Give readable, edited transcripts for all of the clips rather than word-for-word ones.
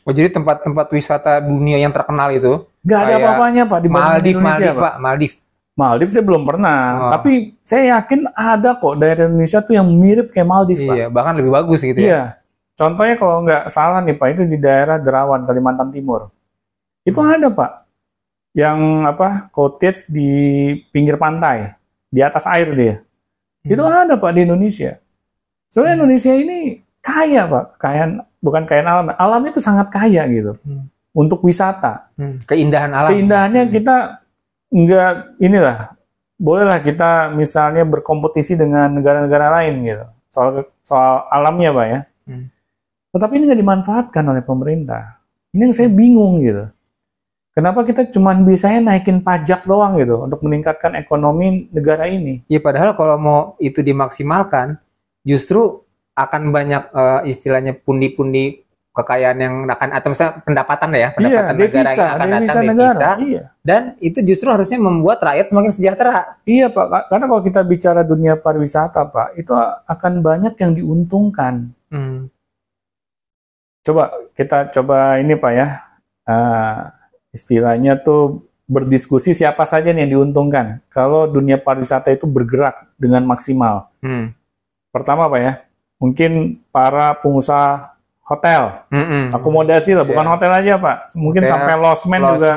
Oh, jadi tempat-tempat wisata dunia yang terkenal itu Nggak ada kayak apa-apanya Pak dibanding Maldives, Indonesia Maldives, Pak. Pak, Maldives. Maldives saya belum pernah, Oh, tapi saya yakin ada kok daerah Indonesia tuh yang mirip kayak Maldives Pak. iya, bahkan lebih bagus gitu ya. Iya, contohnya kalau nggak salah nih Pak, itu di daerah Derawan, Kalimantan Timur. Itu ada Pak, yang apa, cottage di pinggir pantai, di atas air dia. Itu ada Pak di Indonesia. Soalnya Indonesia ini kaya Pak, bukan kaya alam, alamnya itu sangat kaya gitu. Untuk wisata. Keindahan alam. Keindahannya kita nggak, inilah, bolehlah kita misalnya berkompetisi dengan negara-negara lain gitu. Soal alamnya Pak ya. Tetapi ini nggak dimanfaatkan oleh pemerintah. Ini yang saya bingung gitu. Kenapa kita cuma bisanya naikin pajak doang gitu untuk meningkatkan ekonomi negara ini? Ya padahal kalau mau itu dimaksimalkan, justru akan banyak istilahnya pundi-pundi kekayaan yang akan, atau misalnya pendapatan ya, pendapatan negara devisa, yang akan devisa datang negara. devisa, Iya. dan itu justru harusnya membuat rakyat semakin sejahtera. Iya Pak, karena kalau kita bicara dunia pariwisata Pak, itu akan banyak yang diuntungkan. Coba kita coba ini Pak ya, istilahnya tuh berdiskusi siapa saja nih yang diuntungkan kalau dunia pariwisata itu bergerak dengan maksimal. Pertama Pak ya, mungkin para pengusaha hotel, akomodasi lah, bukan hotel aja Pak, mungkin hotel, sampai losmen juga,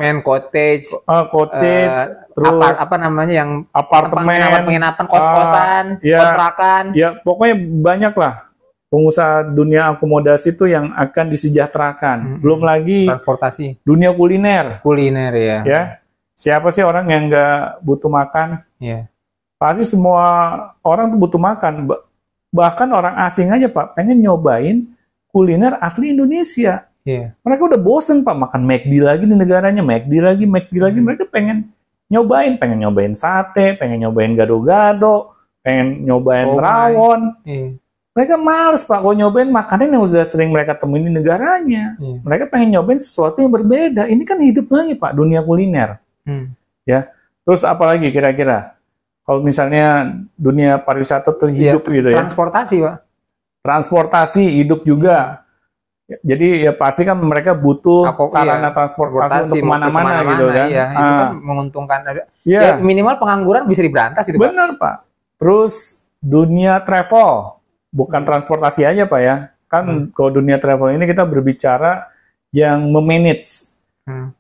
cottage, terus apa namanya yang apartemen, penginapan, kos-kosan, kontrakan, ya pokoknya banyak lah pengusaha dunia akomodasi itu yang akan disejahterakan. Belum lagi transportasi, dunia kuliner ya. Ya, siapa sih orang yang nggak butuh makan? Ya. Pasti semua orang tuh butuh makan. Bahkan orang asing aja Pak pengen nyobain kuliner asli Indonesia. Mereka udah bosen Pak makan McD lagi di negaranya, McD lagi. Mereka pengen nyobain sate, pengen nyobain gado-gado, pengen nyobain rawon. Mereka males Pak kalau nyobain makanan yang sudah sering mereka temuin di negaranya. Mereka pengen nyobain sesuatu yang berbeda. Ini kan hidup lagi Pak dunia kuliner. Ya. Terus apalagi kira-kira? Kalau misalnya dunia pariwisata tuh hidup gitu ya. Transportasi Pak. Transportasi hidup juga. Jadi ya pasti kan mereka butuh sarana transportasi untuk kemana-mana gitu kan. Iya, itu kan menguntungkan. Ya, minimal pengangguran bisa diberantas itu Pak. Bener Pak. Terus dunia travel. Bukan transportasi aja Pak ya. Kan kalau dunia travel ini kita berbicara yang memanage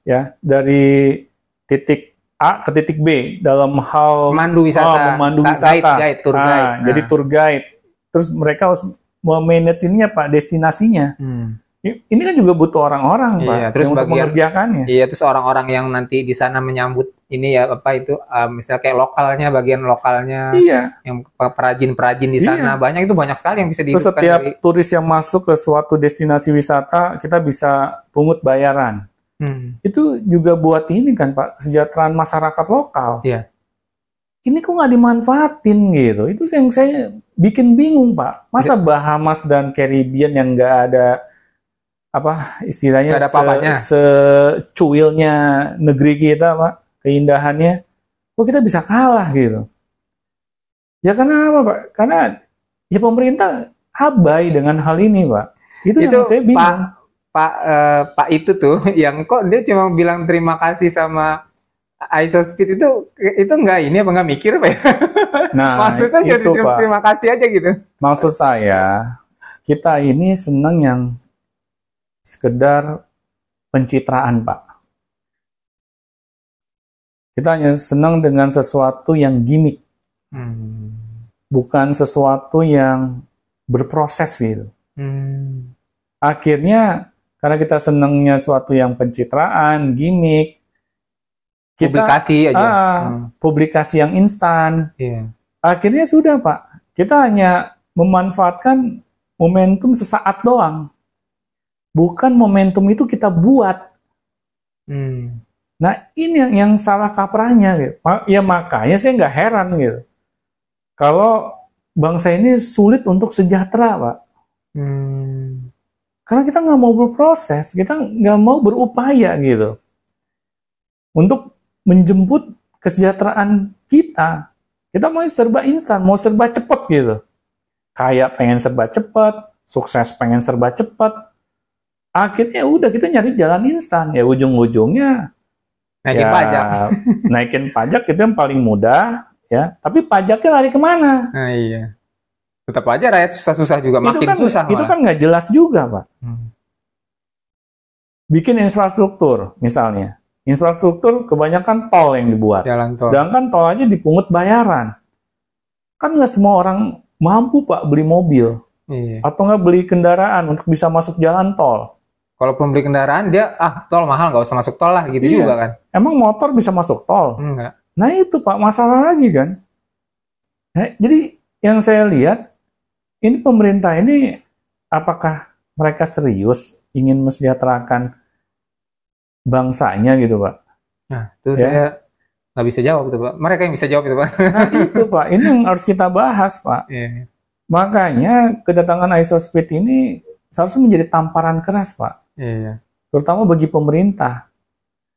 ya dari titik A ke titik B dalam hal memandu wisata, guide, tour guide. Jadi tour guide. Terus mereka harus memanage ininya Pak, destinasinya. Ini kan juga butuh orang-orang Pak, terus untuk mengerjakannya. Iya, terus orang-orang yang nanti di sana menyambut ini ya apa itu, misalnya kayak lokalnya, bagian lokalnya, yang perajin-perajin di sana, banyak sekali yang bisa dihidupkan. Terus setiap turis yang masuk ke suatu destinasi wisata, kita bisa pungut bayaran. Itu juga buat ini kan Pak, kesejahteraan masyarakat lokal. Ini kok nggak dimanfaatin gitu? Itu yang saya bikin bingung Pak. Masa Bahamas dan Caribbean yang nggak ada apa istilahnya secuilnya negeri kita Pak, keindahannya, kok kita bisa kalah gitu? Ya karena apa Pak? Karena ya pemerintah abai dengan hal ini Pak. Itu yang saya bingung. Pak itu tuh yang kok dia cuma bilang terima kasih sama Isospeed itu nggak ini apa nggak mikir Pak? Nah, maksudnya jadi terima kasih aja gitu. Maksud saya kita ini senang yang sekedar pencitraan Pak. Kita hanya senang dengan sesuatu yang gimmick, bukan sesuatu yang berproses gitu. Akhirnya karena kita senangnya sesuatu yang pencitraan, gimmick, kita publikasi aja, publikasi yang instan. Akhirnya sudah Pak, kita hanya memanfaatkan momentum sesaat doang. Bukan momentum itu kita buat. Nah ini yang salah kaprahnya gitu. Ya makanya saya nggak heran gitu. Kalau bangsa ini sulit untuk sejahtera Pak. Karena kita nggak mau berproses, kita nggak mau berupaya gitu. Untuk menjemput kesejahteraan kita. Kita mau serba instan, mau serba cepat gitu. Kayak pengen serba cepat, sukses pengen serba cepat. akhirnya udah kita nyari jalan instan. Ya ujung-ujungnya naikin pajak. Naikin pajak itu yang paling mudah, ya. Tapi pajaknya lari kemana? Nah, iya. Tetap aja rakyat susah-susah juga, makin susah. Itu kan nggak jelas juga, Pak. Bikin infrastruktur, misalnya. Infrastruktur kebanyakan tol yang dibuat. Jalan tol. Sedangkan tol aja dipungut bayaran. Kan nggak semua orang mampu, Pak, beli mobil. Iya. Atau nggak beli kendaraan untuk bisa masuk jalan tol. Kalaupun beli kendaraan, dia, tol mahal, nggak usah masuk tol lah, gitu juga kan. Emang motor bisa masuk tol? Enggak. Nah itu, Pak, masalah lagi kan. Nah, jadi yang saya lihat, ini pemerintah ini, apakah mereka serius ingin mesejahterakan bangsanya gitu, Pak? Nah, itu saya nggak bisa jawab itu, Pak. Mereka yang bisa jawab itu, Pak. Nah itu, Pak, ini yang harus kita bahas, Pak. Iya. Makanya kedatangan ISOSPID ini seharusnya menjadi tamparan keras, Pak. Iya. Terutama bagi pemerintah.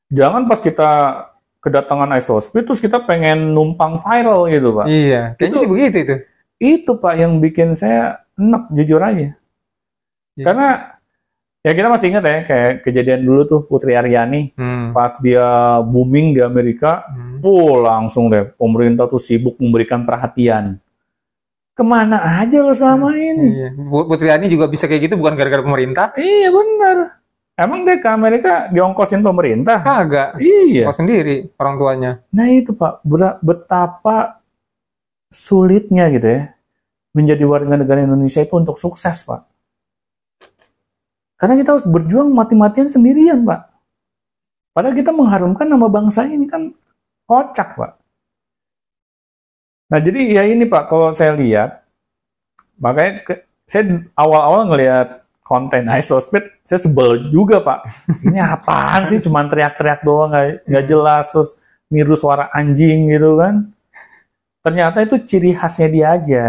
Jangan pas kita kedatangan ISOSPID terus kita pengen numpang viral gitu, Pak. Iya, kayaknya sih begitu itu. Itu, Pak, yang bikin saya enak, jujur aja. Iya. Karena ya kita masih ingat ya, kayak kejadian dulu tuh Putri Aryani, pas dia booming di Amerika, langsung deh pemerintah tuh sibuk memberikan perhatian. Kemana aja lo selama ini? Iya. Putri Aryani juga bisa kayak gitu bukan gara-gara pemerintah? Iya benar. Emang deh ke Amerika diongkosin pemerintah? Kagak. Iya. Ongkos sendiri orang tuanya. Nah itu, Pak, betapa sulitnya gitu ya menjadi warga negara Indonesia itu untuk sukses, Pak. Karena kita harus berjuang mati-matian sendirian, Pak. Padahal kita mengharumkan nama bangsa ini kan kocak, Pak. Nah jadi ya ini, Pak, kalau saya lihat, makanya saya awal-awal ngelihat konten ISOSPID, saya sebel juga, Pak. Ini apaan sih? Cuman teriak-teriak doang, nggak jelas, terus niru suara anjing gitu kan. Ternyata itu ciri khasnya dia aja.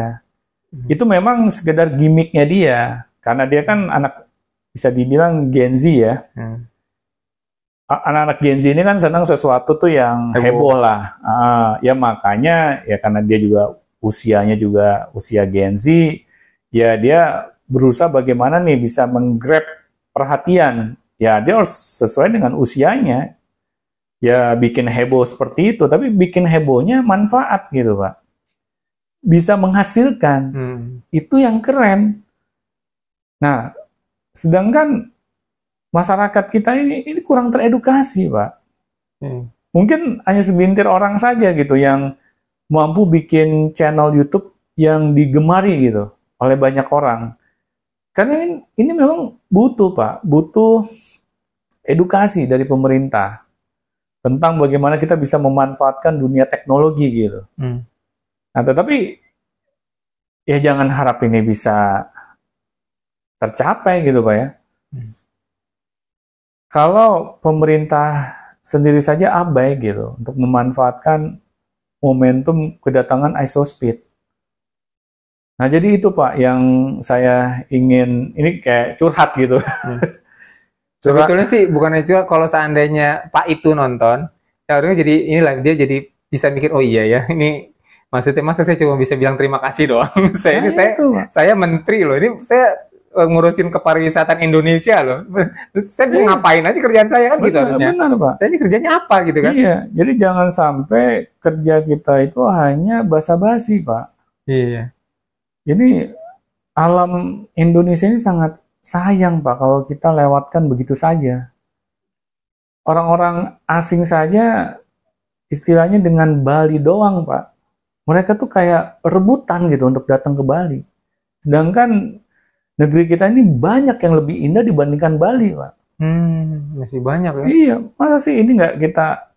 Itu memang sekedar gimmicknya dia. Karena dia kan anak, bisa dibilang Gen Z ya. Anak-anak Gen Z ini kan senang sesuatu tuh yang heboh lah. Ya makanya, ya karena dia juga usianya juga usia Gen Z, ya dia berusaha bagaimana nih bisa menggrab perhatian. Ya dia harus sesuai dengan usianya. Ya bikin heboh seperti itu, tapi bikin hebohnya manfaat gitu, Pak. Bisa menghasilkan. Itu yang keren. Nah, sedangkan masyarakat kita ini kurang teredukasi, Pak. Mungkin hanya segelintir orang saja gitu yang mampu bikin channel YouTube yang digemari gitu oleh banyak orang. Karena ini memang butuh, Pak, butuh edukasi dari pemerintah tentang bagaimana kita bisa memanfaatkan dunia teknologi gitu. Nah, tetapi ya jangan harap ini bisa tercapai gitu, Pak ya. Kalau pemerintah sendiri saja abai gitu untuk memanfaatkan momentum kedatangan ISOSPID. Nah, jadi itu, Pak, yang saya ingin, ini kayak curhat gitu. Sebetulnya sih bukannya juga kalau seandainya Pak itu nonton, seharusnya jadi inilah dia jadi bisa mikir, oh iya ya, ini maksudnya masa saya cuma bisa bilang terima kasih doang. Saya menteri loh, ini saya ngurusin kepariwisataan Indonesia loh. Terus saya mau ngapain aja kerjaan saya kan gitu harusnya. Benar, Pak. Saya ini kerjanya apa gitu kan? Iya, jadi jangan sampai kerja kita itu hanya basa-basi, Pak. Iya. Jadi alam Indonesia ini sangat sayang, Pak, kalau kita lewatkan begitu saja. Orang-orang asing saja istilahnya dengan Bali doang, Pak. Mereka tuh kayak rebutan gitu untuk datang ke Bali. Sedangkan negeri kita ini banyak yang lebih indah dibandingkan Bali, Pak. Masih banyak ya. Iya, masa sih ini nggak kita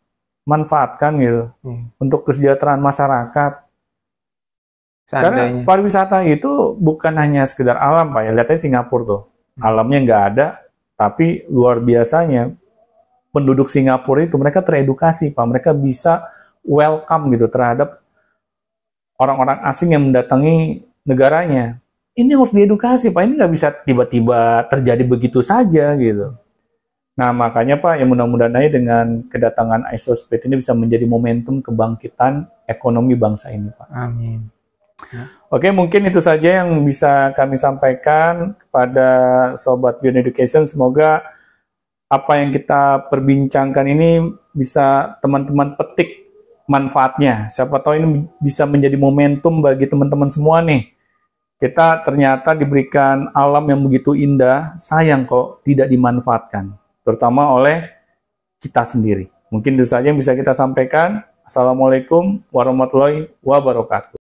manfaatkan gitu untuk kesejahteraan masyarakat. Karena pariwisata itu bukan hanya sekedar alam, Pak ya. Lihat aja Singapura tuh. Alamnya nggak ada, tapi luar biasanya penduduk Singapura itu mereka teredukasi, Pak. Mereka bisa welcome gitu terhadap orang-orang asing yang mendatangi negaranya. Ini harus diedukasi, Pak. Ini nggak bisa tiba-tiba terjadi begitu saja gitu. Nah, makanya, Pak, yang mudah-mudahan aja dengan kedatangan ISOSPID ini bisa menjadi momentum kebangkitan ekonomi bangsa ini, Pak. Amin. Oke, mungkin itu saja yang bisa kami sampaikan kepada Sobat Beyond Education. Semoga apa yang kita perbincangkan ini bisa teman-teman petik manfaatnya. Siapa tahu ini bisa menjadi momentum bagi teman-teman semua nih. Kita ternyata diberikan alam yang begitu indah, sayang kok tidak dimanfaatkan, terutama oleh kita sendiri. Mungkin itu saja yang bisa kita sampaikan. Assalamualaikum warahmatullahi wabarakatuh.